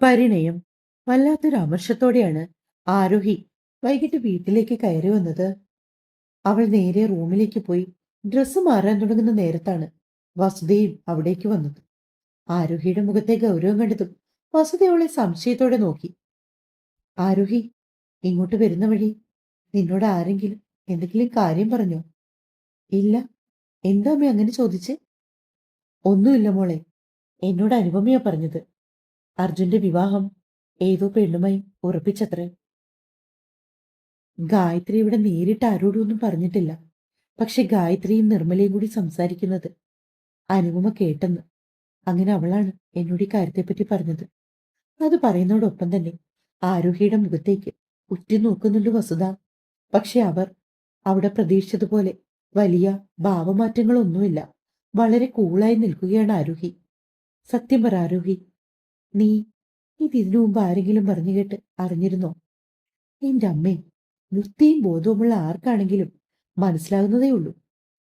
പരിണയം വല്ലാത്തൊരു അമർഷത്തോടെയാണ് ആരോഹി വൈകിട്ട് വീട്ടിലേക്ക് കയറി വന്നത്. അവൾ നേരെ റൂമിലേക്ക് പോയി ഡ്രസ്സ് മാറാൻ തുടങ്ങുന്ന നേരത്താണ് വസുതയും അവിടേക്ക് വന്നത്. ആരോഹിയുടെ മുഖത്തെ ഗൗരവം കണ്ടതും വസുത അവളെ സംശയത്തോടെ നോക്കി. ആരോഹി, ഇങ്ങോട്ട് വരുന്ന വഴി നിന്നോട് ആരെങ്കിലും എന്തെങ്കിലും കാര്യം പറഞ്ഞോ? ഇല്ല. എന്താ അമ്മ അങ്ങനെ ചോദിച്ചേ? ഒന്നുമില്ല മോളെ, എന്നോട് അനുപമയാ പറഞ്ഞത്. അർജുന്റെ വിവാഹം ഏതോ പെണ്ണുമായി ഉറപ്പിച്ചത്രേ. ഗായത്രി ഇവിടെ നേരിട്ട് ആരോടും ഒന്നും പറഞ്ഞിട്ടില്ല. പക്ഷെ ഗായത്രിയും നിർമ്മലയും കൂടി സംസാരിക്കുന്നത് അനുപമ കേട്ടെന്ന്. അങ്ങനെ അവളാണ് എന്നോട് ഈ കാര്യത്തെപ്പറ്റി പറഞ്ഞത്. അത് പറയുന്നതോടൊപ്പം തന്നെ ആരോഹിയുടെ മുഖത്തേക്ക് ഉറ്റുനോക്കുന്നുണ്ട് വസുധ. പക്ഷെ അവർ അവിടെ പ്രതീക്ഷിച്ചതുപോലെ വലിയ ഭാവമാറ്റങ്ങളൊന്നുമില്ല. വളരെ കൂളായി നിൽക്കുകയാണ് ആരോഹി. സത്യം പറ ആരോഹി, നീ ഇതിനു മുമ്പ് ആരെങ്കിലും പറഞ്ഞു കേട്ട് അറിഞ്ഞിരുന്നോ? എന്റെ അമ്മേ, വൃത്തിയും ബോധവുമുള്ള ആർക്കാണെങ്കിലും മനസ്സിലാകുന്നതേ ഉള്ളൂ.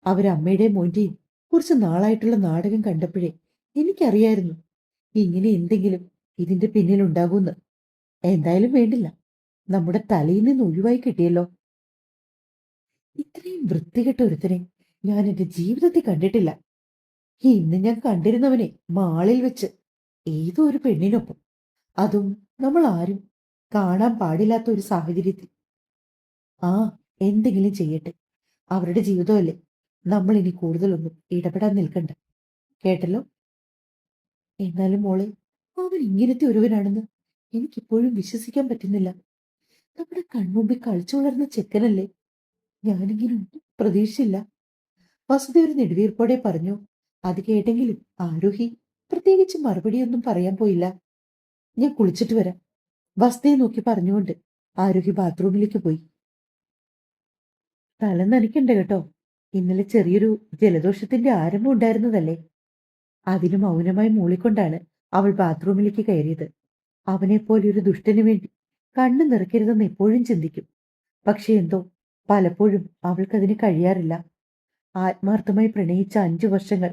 അവരമ്മയുടെയും മോന്റെയും കുറച്ച് നാളായിട്ടുള്ള നാടകം കണ്ടപ്പോഴേ എനിക്കറിയായിരുന്നു ഇങ്ങനെ എന്തെങ്കിലും ഇതിന്റെ പിന്നിലുണ്ടാകുമെന്ന്. എന്തായാലും വേണ്ടില്ല, നമ്മുടെ തലയിൽ നിന്ന് ഒഴിവായി കിട്ടിയല്ലോ. ഇത്രയും വൃത്തികെട്ട ഒരുത്തനെ ഞാൻ എന്റെ ജീവിതത്തിൽ കണ്ടിട്ടില്ല. ഇന്ന് ഞാൻ കണ്ടിരുന്നവനെ മാളിൽ വെച്ച് ഏതോ ഒരു പെണ്ണിനൊപ്പം, അതും നമ്മൾ ആരും കാണാൻ പാടില്ലാത്ത ഒരു സാഹചര്യത്തിൽ. ആ, എന്തെങ്കിലും ചെയ്യട്ടെ, അവരുടെ ജീവിതമല്ലേ. നമ്മൾ ഇനി കൂടുതലൊന്നും ഇടപെടാൻ നിൽക്കണ്ട, കേട്ടല്ലോ. എന്നാലും മോളെ, അവൻ ഇങ്ങനത്തെ ഒരുവനാണെന്ന് എനിക്കിപ്പോഴും വിശ്വസിക്കാൻ പറ്റുന്നില്ല. നമ്മുടെ കൺമുമ്പിൽ കളിച്ചു വളർന്ന ചെക്കനല്ലേ. ഞാനിങ്ങനെ ഒന്നും പ്രതീക്ഷിച്ചില്ല. വസുധ ഒരു നെടുവീർപ്പോടെ പറഞ്ഞു. അത് കേട്ടെങ്കിലും ആരോഹി പ്രത്യേകിച്ച് മറുപടിയൊന്നും പറയാൻ പോയില്ല. ഞാൻ കുളിച്ചിട്ട് വരാം, വസുധയെ നോക്കി പറഞ്ഞുകൊണ്ട് ആരോഹി ബാത്റൂമിലേക്ക് പോയി. തല നനയ്ക്കണ്ട കേട്ടോ, ഇന്നലെ ചെറിയൊരു ജലദോഷത്തിന്റെ ആരംഭം ഉണ്ടായിരുന്നതല്ലേ. അതിന് മൗനമായി മൂളിക്കൊണ്ടാണ് അവൾ ബാത്റൂമിലേക്ക് കയറിയത്. അവനെപ്പോലെ ഒരു ദുഷ്ടനു വേണ്ടി കണ്ണു നിറയ്ക്കരുതെന്ന് എപ്പോഴും ചിന്തിക്കും. പക്ഷെ എന്തോ പലപ്പോഴും അവൾക്കതിന് കഴിയാറില്ല. ആത്മാർത്ഥമായി പ്രണയിച്ച 5 വർഷങ്ങൾ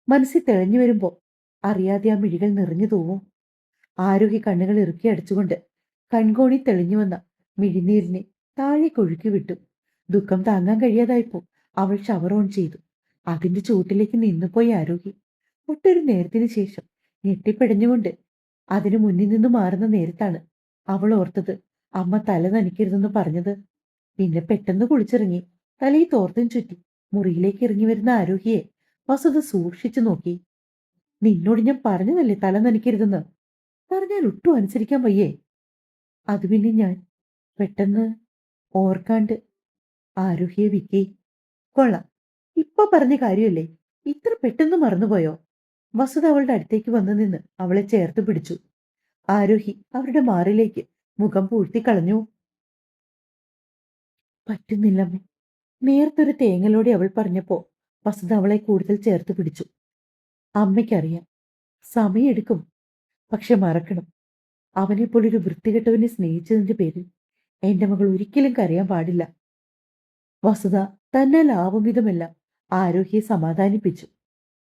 മനസ്സിൽ തെളിഞ്ഞു വരുമ്പോ അറിയാതെ ആ മിഴികൾ നിറഞ്ഞു തൂവും. ആരോഗ്യ കണ്ണുകൾ ഇറുക്കി അടിച്ചുകൊണ്ട് കൺകോണി തെളിഞ്ഞു വന്ന മിഴിനീരിനെ താഴെ കൊഴുക്കി വിട്ടു. ദുഃഖം താങ്ങാൻ കഴിയാതായപ്പോ അവൾ ഷവർ ഓൺ ചെയ്തു. അതിന്റെ ചൂട്ടിലേക്ക് നിന്നുപോയി ആരോഗ്യ. ഒട്ടൊരു നേരത്തിന് ശേഷം ഞെട്ടിപ്പിടഞ്ഞുകൊണ്ട് അതിനു മുന്നിൽ നിന്ന് മാറുന്ന നേരത്താണ് അവൾ ഓർത്തത് അമ്മ തല നനയ്ക്കരുതെന്ന് പറഞ്ഞത്. പിന്നെ പെട്ടെന്ന് കുളിച്ചിറങ്ങി തലയിൽ തോർത്തും ചുറ്റി മുറിയിലേക്ക് ഇറങ്ങി വരുന്ന ആരോഗ്യയെ വസുത സൂക്ഷിച്ചു നോക്കി. നിന്നോട് ഞാൻ പറഞ്ഞതല്ലേ തല നനയ്ക്കരുതെന്ന്. പറഞ്ഞാൽ ഒട്ടും അനുസരിക്കാൻ വയ്യേ? അത് പിന്നെ ഞാൻ പെട്ടെന്ന് ഓർക്കാണ്ട്. ആരോഗ്യയെ വിക്കി. കൊള്ളാം, ഇപ്പൊ പറഞ്ഞ കാര്യമല്ലേ, ഇത്ര പെട്ടെന്ന് മറന്നുപോയോ? വസുത അവളുടെ അടുത്തേക്ക് വന്നു നിന്ന് അവളെ ചേർത്ത് പിടിച്ചു. ആരോഹി അവരുടെ മാറിലേക്ക് മുഖം പൂഴ്ത്തിക്കളഞ്ഞു. പറ്റുന്നില്ലമ്മേ. നേർത്തൊരു തേങ്ങലോടെ അവൾ പറഞ്ഞപ്പോ വസുത അവളെ കൂടുതൽ ചേർത്ത് പിടിച്ചു. അമ്മയ്ക്കറിയാം, സമയെടുക്കും. പക്ഷെ മറക്കണം, അവനെപ്പോലൊരു വൃത്തികെട്ടവനെ സ്നേഹിച്ചതിന്റെ പേരിൽ എന്റെ മകൾ ഒരിക്കലും കരയാൻ പാടില്ല. വസുത തന്നാൽ ആവും വിധമെല്ലാം ആരോഗ്യയെ സമാധാനിപ്പിച്ചു.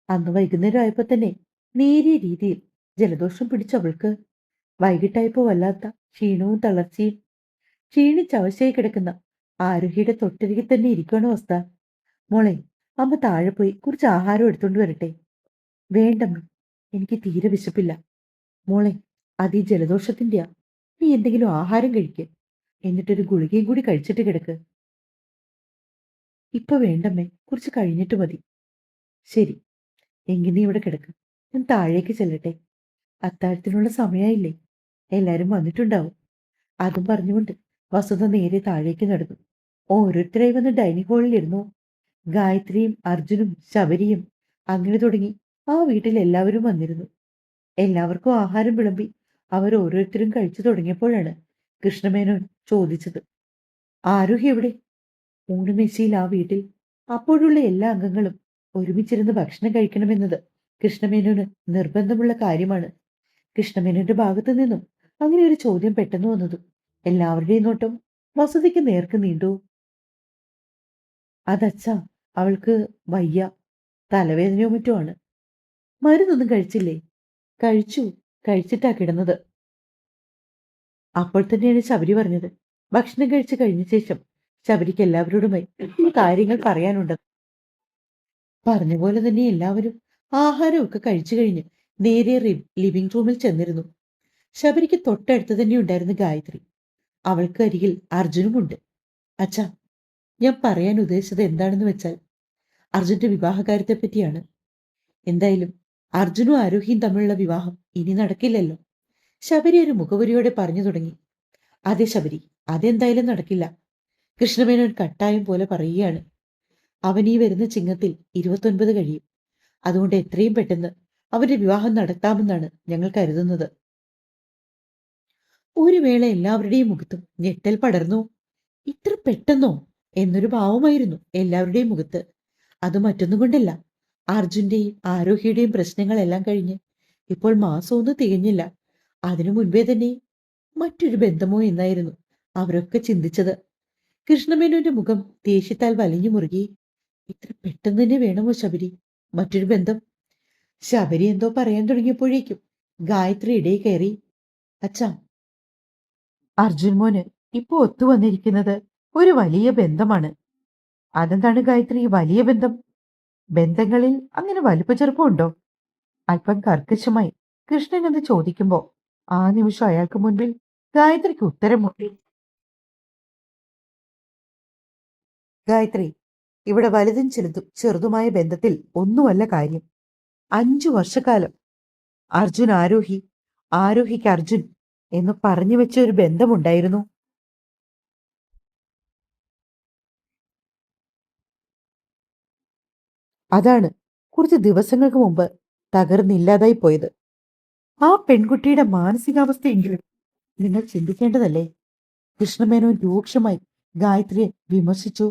അന്ന് വൈകുന്നേരം ആയപ്പോ തന്നെ നേരിയ രീതിയിൽ ജലദോഷം പിടിച്ചവൾക്ക്. വൈകിട്ടായപ്പോ വല്ലാത്ത ക്ഷീണവും തളർച്ചയും. ക്ഷീണിച്ചവശയായി കിടക്കുന്ന ആരോഗ്യയുടെ തൊട്ടരികിൽ തന്നെ ഇരിക്കുകയാണ് വസ്ത. മോളെ, അമ്മ താഴെ പോയി കുറച്ച് ആഹാരം എടുത്തോണ്ട് വരട്ടെ? വേണ്ടമ്മ, എനിക്ക് തീരെ വിശപ്പില്ല. മോളെ, അത് ഈ ജലദോഷത്തിന്റെയാ. നീ എന്തെങ്കിലും ആഹാരം കഴിക്ക്, എന്നിട്ടൊരു ഗുളികയും കൂടി കഴിച്ചിട്ട് കിടക്ക്. ഇപ്പൊ വേണ്ടമ്മേ, കുറച്ച് കഴിഞ്ഞിട്ട് മതി. ശരി, എങ്കിൽ നീ ഇവിടെ കിടക്ക്, ഞാൻ താഴേക്ക് ചെല്ലട്ടെ. അത്താഴത്തിനുള്ള സമയായില്ലേ, എല്ലാരും വന്നിട്ടുണ്ടാവും. അതും പറഞ്ഞുകൊണ്ട് വസുധ നേരെ താഴേക്ക് നടന്നു. ഓരോരുത്തരായി വന്ന് ഡൈനിങ് ഹാളിലിരുന്നു. ഗായത്രിയും അർജുനും ശബരിയും അങ്ങനെ തുടങ്ങി ആ വീട്ടിൽ എല്ലാവരും വന്നിരുന്നു. എല്ലാവർക്കും ആഹാരം വിളമ്പി അവർ ഓരോരുത്തരും കഴിച്ചു തുടങ്ങിയപ്പോഴാണ് കൃഷ്ണമേനോൻ ചോദിച്ചത്, ആരോഗ്യ എവിടെ? ഊണുമേശയിൽ ആ വീട്ടിൽ അപ്പോഴുള്ള എല്ലാ അംഗങ്ങളും ഒരുമിച്ചിരുന്ന് ഭക്ഷണം കഴിക്കണമെന്നത് കൃഷ്ണമേനോന് നിർബന്ധമുള്ള കാര്യമാണ്. കൃഷ്ണമേനോന്റെ ഭാഗത്തു നിന്നും അങ്ങനെ ഒരു ചോദ്യം പെട്ടെന്ന് വന്നതും എല്ലാവരുടെയും നോട്ടം വസുതയ്ക്ക് നേർക്ക് നീണ്ടു. അതച്ഛാ, അവൾക്ക് വയ്യ, തലവേദനയോ മറ്റോ ആണ്. മരുന്നൊന്നും കഴിച്ചില്ലേ? കഴിച്ചു, കഴിച്ചിട്ടാ കിടന്നത്. അപ്പോൾ തന്നെയാണ് ശബരി പറഞ്ഞത്. ഭക്ഷണം കഴിച്ചു കഴിഞ്ഞ ശേഷം ശബരിക്ക് എല്ലാവരോടുമായി കാര്യങ്ങൾ പറയാനുണ്ട്. പറഞ്ഞ പോലെ തന്നെ എല്ലാവരും ആഹാരമൊക്കെ കഴിച്ചു കഴിഞ്ഞ് നേരെ ലിവിംഗ് റൂമിൽ ചെന്നിരുന്നു. ശബരിക്ക് തൊട്ടടുത്ത് തന്നെ ഉണ്ടായിരുന്നു ഗായത്രി. അവൾക്ക് അരികിൽ അർജുനുമുണ്ട്. അച്ഛാ, ഞാൻ പറയാൻ ഉദ്ദേശിച്ചത് എന്താണെന്ന് വെച്ചാൽ അർജുന്റെ വിവാഹകാര്യത്തെ പറ്റിയാണ്. എന്തായാലും അർജുനും ആരോഹിയും തമ്മിലുള്ള വിവാഹം ഇനി നടക്കില്ലല്ലോ. ശബരി ഒരു മുഖവുരിയോടെ പറഞ്ഞു തുടങ്ങി. അതെ ശബരി, അതെന്തായാലും നടക്കില്ല. കൃഷ്ണമേനോൻ കട്ടായം പോലെ പറയുകയാണ്. അവൻ ഈ വരുന്ന ചിങ്ങത്തിൽ 29 കഴിയും. അതുകൊണ്ട് എത്രയും പെട്ടെന്ന് അവന്റെ വിവാഹം നടത്താമെന്നാണ് ഞങ്ങൾ കരുതുന്നത്. ഒരു വേള എല്ലാവരുടെയും മുഖത്തും ഞെട്ടൽ പടർന്നു. ഇത്ര പെട്ടെന്നോ എന്നൊരു ഭാവമായിരുന്നു എല്ലാവരുടെയും മുഖത്ത്. അത് മറ്റൊന്നും കൊണ്ടല്ല, അർജുന്റെയും ആരോഹിയുടെയും പ്രശ്നങ്ങളെല്ലാം കഴിഞ്ഞ് ഇപ്പോൾ മാസമൊന്നും തികഞ്ഞില്ല. അതിനു മുൻപേ തന്നെ മറ്റൊരു ബന്ധമോ എന്നായിരുന്നു അവരൊക്കെ ചിന്തിച്ചത്. കൃഷ്ണമേനോന്റെ മുഖം ദേഷ്യത്താൽ വലിഞ്ഞു മുറുകി. ഇത്ര പെട്ടെന്ന് തന്നെ വേണമോ ശബരി മറ്റൊരു ബന്ധം? ശബരി എന്തോ പറയാൻ തുടങ്ങിയപ്പോഴേക്കും ഗായത്രി ഇടയിൽ കയറി. അച്ഛാ, അർജുൻ മോന് ഇപ്പൊ ഒത്തുവന്നിരിക്കുന്നത് ഒരു വലിയ ബന്ധമാണ്. അതെന്താണ് ഗായത്രി വലിയ ബന്ധം? ബന്ധങ്ങളിൽ അങ്ങനെ വലുപ്പ ചെറുപ്പമുണ്ടോ? അല്പം കർക്കശമായി കൃഷ്ണൻ എന്ന് ചോദിക്കുമ്പോ ആ നിമിഷം അയാൾക്ക് മുൻപിൽ ഗായത്രിക്ക് ഉത്തരം മുട്ടി. ഗായത്രി, ഇവിടെ വലുതും ചെറുതുമായ ബന്ധത്തിൽ ഒന്നുമല്ല കാര്യം. 5 വർഷക്കാലം അർജുൻ ആരോഹി, ആരോഹിക്ക് അർജുൻ എന്ന് പറഞ്ഞു വെച്ച ഒരു ബന്ധമുണ്ടായിരുന്നു. അതാണ് കുറച്ച് ദിവസങ്ങൾക്ക് മുമ്പ് തകർന്നില്ലാതായി പോയത്. ആ പെൺകുട്ടിയുടെ മാനസികാവസ്ഥയെങ്കിലും നിങ്ങൾ ചിന്തിക്കേണ്ടതല്ലേ? കൃഷ്ണമേനോൻ രൂക്ഷമായി ഗായത്രിയെ വിമർശിച്ചു.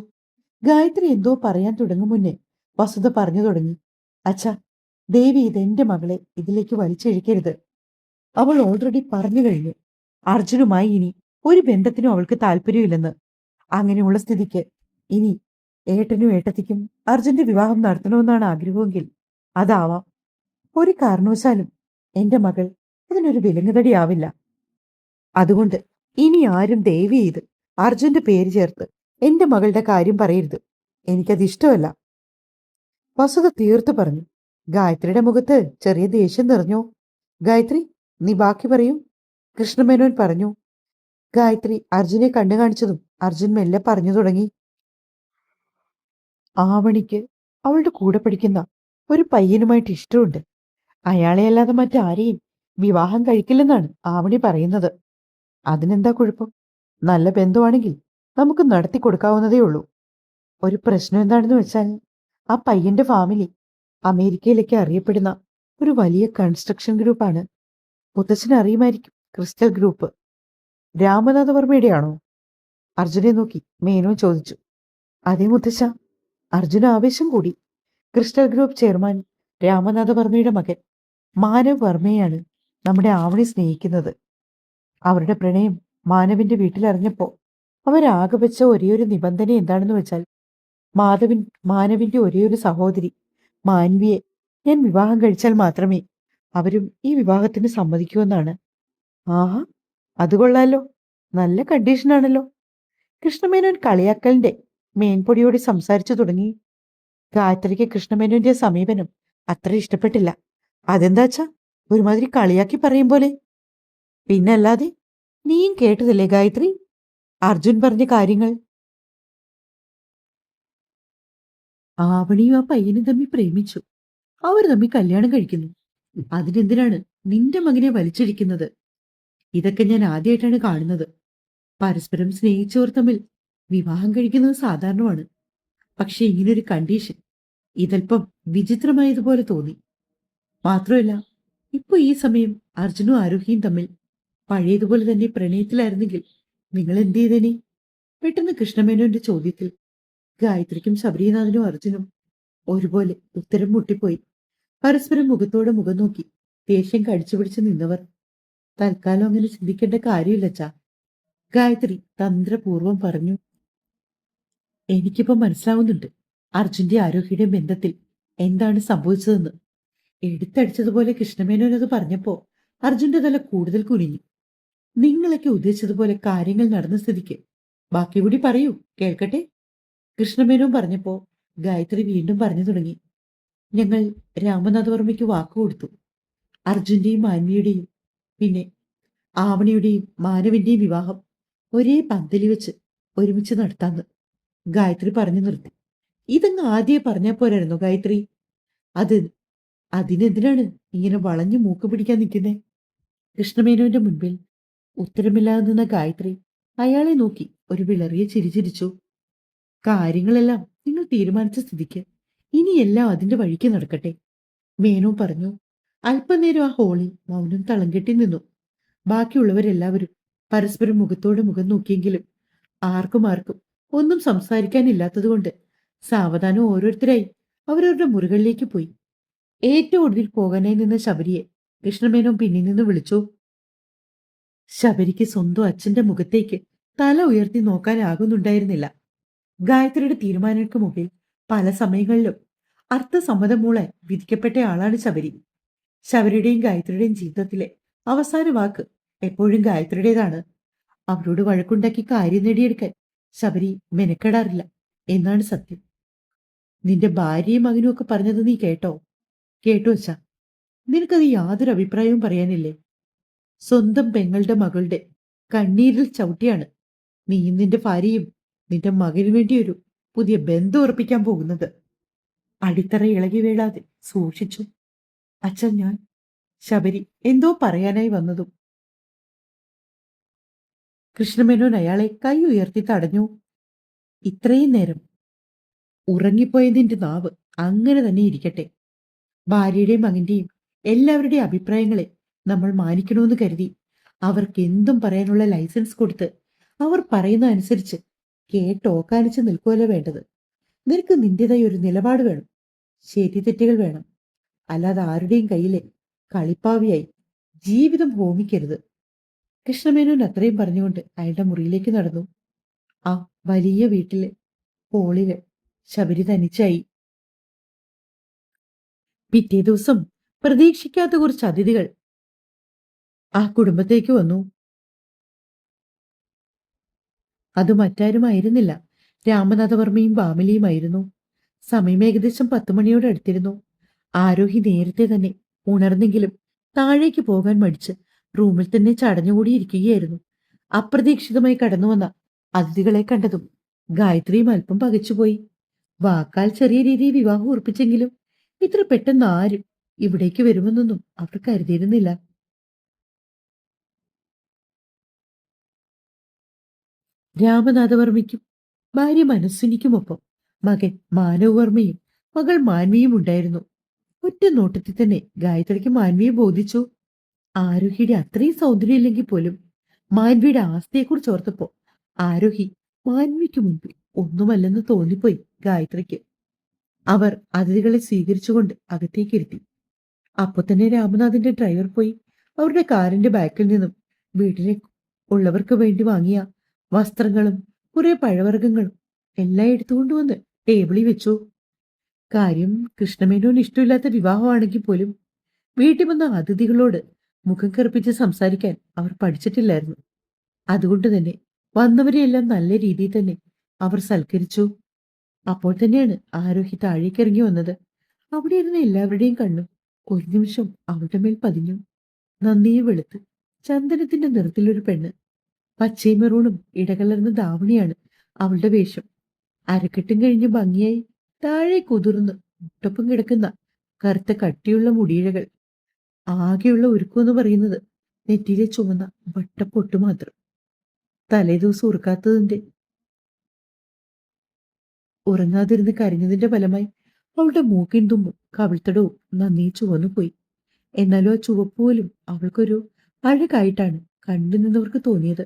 ഗായത്രി എന്തോ പറയാൻ തുടങ്ങും മുന്നേ വസുധ പറഞ്ഞു തുടങ്ങി. അച്ഛാ, ദേവി ഇതെന്റെ മകളെ ഇതിലേക്ക് വലിച്ചിഴക്കരുത്. അവൾ ഓൾറെഡി പറഞ്ഞു കഴിഞ്ഞു അർജുനുമായി ഇനി ഒരു ബന്ധത്തിനും അവൾക്ക് താല്പര്യമില്ലെന്ന്. അങ്ങനെയുള്ള സ്ഥിതിക്ക് ഇനി ഏട്ടനും ഏട്ടത്തിക്കും അർജുന്റെ വിവാഹം നടത്തണമെന്നാണ് ആഗ്രഹമെങ്കിൽ അതാവാം. ഒരു കാരണവശാലും എന്റെ മകൾ അതിനൊരു വിലങ്ങുതടിയാവില്ല. അതുകൊണ്ട് ഇനി ആരും ദയവ് ചെയ്ത് അർജുന്റെ പേര് ചേർത്ത് എന്റെ മകളുടെ കാര്യം പറയരുത്. എനിക്കത് ഇഷ്ടമല്ല. വസുധ തീർത്തു പറഞ്ഞു. ഗായത്രിയുടെ മുഖത്ത് ചെറിയ ദേഷ്യം നിറഞ്ഞു. ഗായത്രി, നീ ബാക്കി പറയൂ, കൃഷ്ണമേനോൻ പറഞ്ഞു. ഗായത്രി അർജുനെ കണ്ണു കാണിച്ചതും അർജുൻ മെല്ലെ പറഞ്ഞു തുടങ്ങി. ആവണിക്ക് അവളുടെ കൂടെ പഠിക്കുന്ന ഒരു പയ്യനുമായിട്ട് ഇഷ്ടമുണ്ട്. അയാളെ അല്ലാതെ മറ്റാരെയും വിവാഹം കഴിക്കില്ലെന്നാണ് ആവണി പറയുന്നത്. അതിനെന്താ കുഴപ്പം? നല്ല ബന്ധുവാണെങ്കിൽ നമുക്ക് നടത്തി കൊടുക്കാവുന്നതേ ഉള്ളൂ. ഒരു പ്രശ്നം എന്താണെന്ന് വെച്ചാൽ ആ പയ്യന്റെ ഫാമിലി അമേരിക്കയിലേക്ക് അറിയപ്പെടുന്ന ഒരു വലിയ കൺസ്ട്രക്ഷൻ ഗ്രൂപ്പാണ്. മുത്തച്ഛന് അറിയുമായിരിക്കും, ക്രിസ്റ്റൽ ഗ്രൂപ്പ്. രാമനാഥവർമ്മയുടെ ആണോ? അർജുനെ നോക്കി മേനോ ചോദിച്ചു. അതേ മുത്തച്ഛ. അർജുന ആവേശം കൂടി. ക്രിസ്റ്റൽ ഗ്രൂപ്പ് ചെയർമാൻ രാമനാഥവർമ്മയുടെ മകൻ മാനവ് വർമ്മയാണ് നമ്മുടെ ആവണി സ്നേഹിക്കുന്നത്. അവരുടെ പ്രണയം മാനവിന്റെ വീട്ടിലറിഞ്ഞപ്പോ അവരാകെ വെച്ച ഒരേയൊരു നിബന്ധന എന്താണെന്ന് വെച്ചാൽ മാനവിന്റെ ഒരേയൊരു സഹോദരി മാൻവിയെ ഞാൻ വിവാഹം കഴിച്ചാൽ മാത്രമേ അവരും ഈ വിവാഹത്തിന് സമ്മതിക്കൂ എന്നാണ്. ആഹാ, അത് കൊള്ളാലോ. നല്ല കണ്ടീഷനാണല്ലോ. കൃഷ്ണമേനോൻ കളിയാക്കലിന്റെ മേൻപൊടിയോടെ സംസാരിച്ചു തുടങ്ങി. ഗായത്രിക്ക് കൃഷ്ണമേനോന്റെ സമീപനം അത്ര ഇഷ്ടപ്പെട്ടില്ല. അതെന്താച്ചാ ഒരുമാതിരി കളിയാക്കി പറയും പോലെ. പിന്നല്ലാതെ, നീയും കേട്ടതല്ലേ ഗായത്രി അർജുൻ പറഞ്ഞ കാര്യങ്ങൾ? ആവണിയും ആ പയ്യനും തമ്മിൽ പ്രേമിച്ചു. അവർ തമ്മിൽ കല്യാണം കഴിക്കുന്നു. അതിനെന്തിനാണ് നിന്റെ മകനെ വലിച്ചിരിക്കുന്നത്? ഇതൊക്കെ ഞാൻ ആദ്യമായിട്ടാണ് കാണുന്നത്. പരസ്പരം സ്നേഹിച്ചവർ തമ്മിൽ വിവാഹം കഴിക്കുന്നത് സാധാരണമാണ്. പക്ഷെ ഇങ്ങനൊരു കണ്ടീഷൻ ഇതല്പം വിചിത്രമായതുപോലെ തോന്നി. മാത്രമല്ല, ഇപ്പൊ ഈ സമയം അർജുനും ആരോഹിയും തമ്മിൽ പഴയതുപോലെ തന്നെ പ്രണയത്തിലായിരുന്നെങ്കിൽ നിങ്ങൾ എന്ത് ചെയ്തേനെ? പെട്ടെന്ന് കൃഷ്ണമേനോന്റെ ചോദ്യത്തിൽ ഗായത്രിക്കും ശബരിനാഥനും അർജുനും ഒരുപോലെ ഉത്തരം മുട്ടിപ്പോയി. പരസ്പരം മുഖത്തോടെ മുഖം നോക്കി ദേഷ്യം കടിച്ചുപിടിച്ച് നിന്നവർ. തൽക്കാലം അങ്ങനെ ചിന്തിക്കേണ്ട കാര്യമില്ലച്ചാ, ഗായത്രി തന്ത്രപൂർവം പറഞ്ഞു. എനിക്കിപ്പോ മനസ്സിലാവുന്നുണ്ട് അർജുന്റെ ആരോഹിയുടെ ബന്ധത്തിൽ എന്താണ് സംഭവിച്ചതെന്ന്. എടുത്തടിച്ചതുപോലെ കൃഷ്ണമേനോൻ അത് പറഞ്ഞപ്പോ അർജുന്റെ തല കൂടുതൽ കുനിഞ്ഞു. നിങ്ങളൊക്കെ ഉദ്ദേശിച്ചതുപോലെ കാര്യങ്ങൾ നടന്ന സ്ഥിതിക്ക് ബാക്കി കൂടി പറയൂ, കേൾക്കട്ടെ. കൃഷ്ണമേനോൻ പറഞ്ഞപ്പോ ഗായത്രി വീണ്ടും പറഞ്ഞു തുടങ്ങി. ഞങ്ങൾ രാമനാഥവർമ്മയ്ക്ക് വാക്കുകൊടുത്തു. അർജുന്റെയും മാൻവിയുടെയും പിന്നെ ആവണിയുടെയും മാനവിന്റെയും വിവാഹം ഒരേ പന്തലി വെച്ച് ഒരുമിച്ച് നടത്താന്ന് ഗായത്രി പറഞ്ഞു നിർത്തി. ഇതങ്ങ് ആദ്യമേ പറഞ്ഞാ പോരായിരുന്നു ഗായത്രി? അത് അതിനെന്തിനാണ് ഇങ്ങനെ വളഞ്ഞു മൂക്ക് പിടിക്കാൻ നിൽക്കുന്നേ? കൃഷ്ണമേനോന്റെ മുൻപിൽ ഉത്തരമില്ലാതെ നിന്ന ഗായത്രി അയാളെ നോക്കി ഒരു വിളറിയ ചിരി ചിരിച്ചു. കാര്യങ്ങളെല്ലാം നിങ്ങൾ തീരുമാനിച്ച സ്ഥിതിക്ക് ഇനിയെല്ലാം അതിന്റെ വഴിക്ക് നടക്കട്ടെ, മേനോ പറഞ്ഞു. അല്പനേരം ആ ഹോളിൽ മൗനം തളം കെട്ടി നിന്നു. ബാക്കിയുള്ളവരെല്ലാവരും പരസ്പരം മുഖത്തോട് മുഖം നോക്കിയെങ്കിലും ആർക്കും ഒന്നും സംസാരിക്കാനില്ലാത്തതുകൊണ്ട് സാവധാനം ഓരോരുത്തരായി അവരവരുടെ മുറികളിലേക്ക് പോയി. ഏറ്റവും ഒടുവിൽ പോകാനായി നിന്ന ശബരിയെ കൃഷ്ണമേനോൻ പിന്നിൽ നിന്ന് വിളിച്ചു. ശബരിക്ക് സ്വന്തം അച്ഛന്റെ മുഖത്തേക്ക് തല ഉയർത്തി നോക്കാനാകുന്നുണ്ടായിരുന്നില്ല. ഗായത്രിയുടെ തീരുമാനങ്ങൾക്ക് മുമ്പിൽ പല സമയങ്ങളിലും അർത്ഥസമ്മതമൂളാൻ വിധിക്കപ്പെട്ട ആളാണ് ശബരി. ശബരിയുടെയും ഗായത്രിയുടെയും ജീവിതത്തിലെ അവസാന വാക്ക് എപ്പോഴും ഗായത്രിയുടേതാണ്. അവരോട് വഴക്കുണ്ടാക്കി കാര്യം നേടിയെടുക്കാൻ ശബരി മെനക്കെടാറില്ല എന്നാണ് സത്യം. നിന്റെ ഭാര്യയും മകനും ഒക്കെ പറഞ്ഞത് നീ കേട്ടോ? കേട്ടു വച്ചാ. നിനക്കത് യാതൊരു അഭിപ്രായവും പറയാനില്ലേ? സ്വന്തം പെങ്ങളുടെ മകളുടെ കണ്ണീരിൽ ചവിട്ടിയാണ് നീയും നിന്റെ ഭാര്യയും നിന്റെ മകനു വേണ്ടി ഒരു പുതിയ ബന്ധം ഉറപ്പിക്കാൻ പോകുന്നത്. അടിത്തറ ഇളകി വീഴാതെ സൂക്ഷിച്ചു. അച്ഛൻ, ഞാൻ ശബരി എന്തോ പറയാനായി വന്നതും കൃഷ്ണമേനോൻ അയാളെ കൈ ഉയർത്തി തടഞ്ഞു. ഇത്രയും നേരം ഉറങ്ങിപ്പോയ നിന്റെ നാവ് അങ്ങനെ തന്നെ ഇരിക്കട്ടെ. ഭാര്യയുടെയും മകന്റെയും എല്ലാവരുടെയും അഭിപ്രായങ്ങളെ നമ്മൾ മാനിക്കണമെന്ന് കരുതി അവർക്ക് എന്തും പറയാനുള്ള ലൈസൻസ് കൊടുത്ത് അവർ പറയുന്ന അനുസരിച്ച് കേട്ടോക്കാനിച്ച് നിൽക്കുമല്ലോ വേണ്ടത്. നിനക്ക് നിന്റേതായ ഒരു നിലപാട് വേണം, ശരി തെറ്റുകൾ വേണം. അല്ലാതെ ആരുടെയും കയ്യിലെ കളിപ്പാവിയായി ജീവിതം ഹോമിക്കരുത്. കൃഷ്ണമേനോൻ അത്രയും പറഞ്ഞുകൊണ്ട് അയാളുടെ മുറിയിലേക്ക് നടന്നു. ആ വലിയ വീട്ടിലെ ഹോളില് ശബരി തനിച്ചായി. പിറ്റേ ദിവസം പ്രതീക്ഷിക്കാത്ത കുറച്ച് അതിഥികൾ ആ കുടുംബത്തേക്ക് വന്നു. അത് മറ്റാരുമായിരുന്നില്ല, രാമനാഥവർമ്മയും ഭാമിലിയുമായിരുന്നു. സമയം ഏകദേശം 10 മണിയോട് അടുത്തിരുന്നു. ആരോഹി നേരത്തെ തന്നെ ഉണർന്നെങ്കിലും താഴേക്ക് പോകാൻ മടിച്ച് റൂമിൽ തന്നെ ചടഞ്ഞുകൂടിയിരിക്കുകയായിരുന്നു. അപ്രതീക്ഷിതമായി കടന്നുവന്ന അതിഥികളെ കണ്ടതും ഗായത്രിയും അല്പം പകച്ചുപോയി. വാക്കാൽ ചെറിയ രീതിയിൽ വിവാഹം ഉറപ്പിച്ചെങ്കിലും ഇത്ര പെട്ടെന്ന് ആരും ഇവിടേക്ക് വരുമെന്നൊന്നും അവർ കരുതിയിരുന്നില്ല. രാമനാഥവർമ്മയ്ക്കും ഭാര്യ മനസ്വിനിക്കുമൊപ്പം മകൻ മാനവവർമ്മയും മകൾ മാൻവിയും ഉണ്ടായിരുന്നു. ഒറ്റ നോട്ടത്തിൽ തന്നെ ഗായത്രിക്ക് മാൻവിയെ ബോധിച്ചു. ആരോഹിയുടെ അത്രയും സൗന്ദര്യമില്ലെങ്കിൽ പോലും മാൻവിയുടെ ആസ്തിയെക്കുറിച്ച് ഓർത്തപ്പോ ആരോഹി മാൻവിക്ക് മുൻപിൽ ഒന്നുമല്ലെന്ന് തോന്നിപ്പോയി ഗായത്രിക്ക്. അവർ അതിഥികളെ സ്വീകരിച്ചുകൊണ്ട് അകത്തേക്കിരുത്തി. അപ്പൊ തന്നെ രാമനാഥിന്റെ ഡ്രൈവർ പോയി അവരുടെ കാറിന്റെ ബാക്കിൽ നിന്നും വീട്ടിലെ ഉള്ളവർക്ക് വേണ്ടി വാങ്ങിയ വസ്ത്രങ്ങളും കുറെ പഴവർഗ്ഗങ്ങളും എല്ലാം എടുത്തുകൊണ്ടുവന്ന് ടേബിളിൽ വെച്ചു. കാര്യം കൃഷ്ണമേനോന് ഇഷ്ടമില്ലാത്ത വിവാഹമാണെങ്കിൽ പോലും വീട്ടിൽ വന്ന അതിഥികളോട് മുഖം കറുപ്പിച്ച് സംസാരിക്കാൻ അവർ പഠിച്ചിട്ടില്ലായിരുന്നു. അതുകൊണ്ട് തന്നെ വന്നവരെയെല്ലാം നല്ല രീതിയിൽ തന്നെ അവർ സൽക്കരിച്ചു. അപ്പോൾ തന്നെയാണ് ആരോഹി താഴേക്ക് ഇറങ്ങി വന്നത്. അവിടെ ഇരുന്ന എല്ലാവരുടെയും കണ്ണും ഒരു നിമിഷം അവളുടെ മേൽ പതിഞ്ഞു. നന്നേ വെളുത്ത് ചന്ദനത്തിന്റെ നിറത്തിലൊരു പെണ്ണ്. പച്ചയും മെറൂണും ഇടകലർന്ന ധാവണിയാണ് അവളുടെ വേഷം. അരക്കെട്ടും കഴിഞ്ഞ് ഭംഗിയായി താഴെ കുതിർന്ന് മുട്ടൊപ്പം കിടക്കുന്ന കറുത്ത കട്ടിയുള്ള മുടിയിഴകൾ. ആകെയുള്ള ഒരുക്കമെന്ന് പറയുന്നത് നെറ്റിയിലെ ചുമന്ന വട്ടപ്പൊട്ട് മാത്രം. തലേദിവസം ഉറങ്ങാതിരുന്ന് കരഞ്ഞതിന്റെ ഫലമായി അവളുടെ മൂക്കിൻ തുമ്പും കവിൾത്തടവും നന്നേ ചുവന്നുപോയി. എന്നാലും ആ ചുവപ്പ് പോലും അവൾക്കൊരു അഴകായിട്ടാണ് കണ്ടു നിന്നവർക്ക് തോന്നിയത്.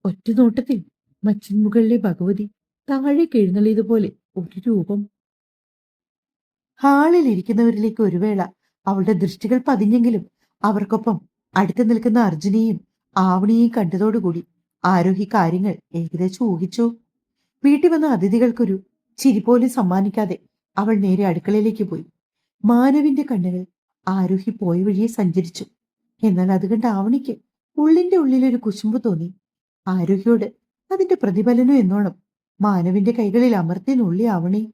ഒറ്റ നോട്ടത്തിൽ മച്ചിൻ മുകളിലെ ഭഗവതി താഴേക്ക് എഴുന്നള്ളിയതുപോലെ ഒരു രൂപം. ഹാളിൽ ഇരിക്കുന്നവരിലേക്ക് ഒരു വേള അവളുടെ ദൃഷ്ടികൾ പതിഞ്ഞെങ്കിലും അവർക്കൊപ്പം അടുത്ത് നിൽക്കുന്ന അർജുനെയും ആവണിയെയും കണ്ടതോടുകൂടി ആരോഹി കാര്യങ്ങൾ ഏകദേശം ഊഹിച്ചു. വീട്ടിൽ വന്ന അതിഥികൾക്കൊരു ചിരി പോലും സമ്മാനിക്കാതെ അവൾ നേരെ അടുക്കളയിലേക്ക് പോയി. മാനവിന്റെ കണ്ണുകൾ ആരോഹി പോയ വഴിയെ സഞ്ചരിച്ചു. എന്നാൽ അത് കണ്ട ആവണിക്ക് ഉള്ളിന്റെ ഉള്ളിലൊരു കുശുമ്പ് തോന്നി. ആരോഗ്യോട് അതിന്റെ പ്രതിഫലനം എന്നോണം മാനവിന്റെ കൈകളിൽ അമർത്തി നുള്ളി അവണി.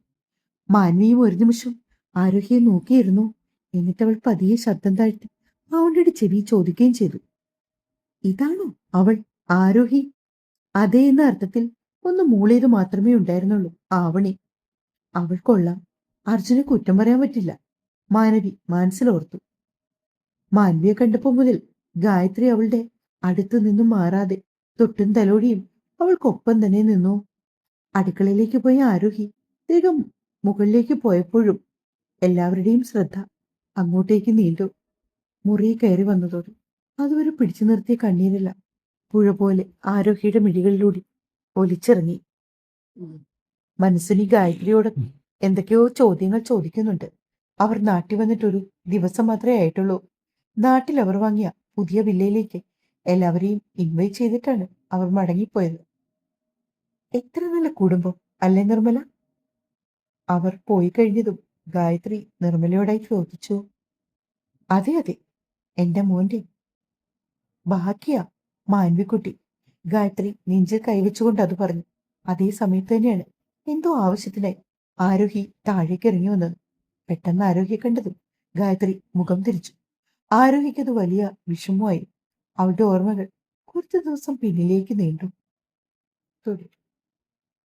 മാൻവിയും ഒരു നിമിഷം ആരോഗ്യെ നോക്കിയിരുന്നു. എന്നിട്ടവൾ പതിയെ ശബ്ദം താഴ്ത്തി അവളുടെ ചെവി ചോദിക്കുകയും ചെയ്തു. ഇതാണോ അവൾ? ആരോഹി? അതേ എന്ന അർത്ഥത്തിൽ ഒന്ന് മൂളിയത് മാത്രമേ ഉണ്ടായിരുന്നുള്ളൂ ആവണി. അവൾ കൊള്ളാം. അർജുനെ കുറ്റം പറയാൻ പറ്റില്ല. മാനവി മനസ്സിലോർത്തു. മാൻവിയെ കണ്ടപ്പോ മുതൽ ഗായത്രി അവളുടെ അടുത്തു നിന്നും മാറാതെ തൊട്ടും തലോടിയും അവൾക്കൊപ്പം തന്നെ നിന്നു. അടുക്കളയിലേക്ക് പോയ ആരോഹി വേഗം മുകളിലേക്ക് പോയപ്പോഴും എല്ലാവരുടെയും ശ്രദ്ധ അങ്ങോട്ടേക്ക് നീണ്ടു. മുറി കയറി വന്നതോടെ അതുവരെ പിടിച്ചു നിർത്തിയ കണ്ണീരല്ല പുഴ പോലെ ആരോഹിയുടെ മിഴികളിലൂടെ ഒലിച്ചിറങ്ങി. മനസ്സിനി ഗായത്രിയോട് എന്തൊക്കെയോ ചോദ്യങ്ങൾ ചോദിക്കുന്നുണ്ട്. അവർ നാട്ടിൽ വന്നിട്ടൊരു ദിവസം മാത്രമേ ആയിട്ടുള്ളൂ. നാട്ടിൽ അവർ വാങ്ങിയ പുതിയ വില്ലയിലേക്ക് എല്ലാവരെയും ഇൻവൈറ്റ് ചെയ്തിട്ടാണ് അവർ മടങ്ങിപ്പോയത്. എത്ര നല്ല കുടുംബം അല്ലേ നിർമ്മല? അവർ പോയി കഴിഞ്ഞതും ഗായത്രി നിർമ്മലയോടായി ചോദിച്ചു. അതെ അതെ, എന്റെ മോന്റെ ബാക്കിയാ മാൻവിക്കുട്ടി. ഗായത്രി നെഞ്ചിൽ കൈവച്ചുകൊണ്ട് അത് പറഞ്ഞു. അതേ സമയത്ത് തന്നെയാണ് എന്തോ ആവശ്യത്തിനായി ആരോഹി താഴേക്ക് ഇറങ്ങി വന്നത്. പെട്ടെന്ന് ആരോഗ്യെ കണ്ടതും ഗായത്രി മുഖം തിരിച്ചു. ആരോഹിക്കത് വലിയ വിഷമമായി. അവളുടെ ഓർമ്മകൾ കുറച്ചു ദിവസം പിന്നിലേക്ക് നീണ്ടു.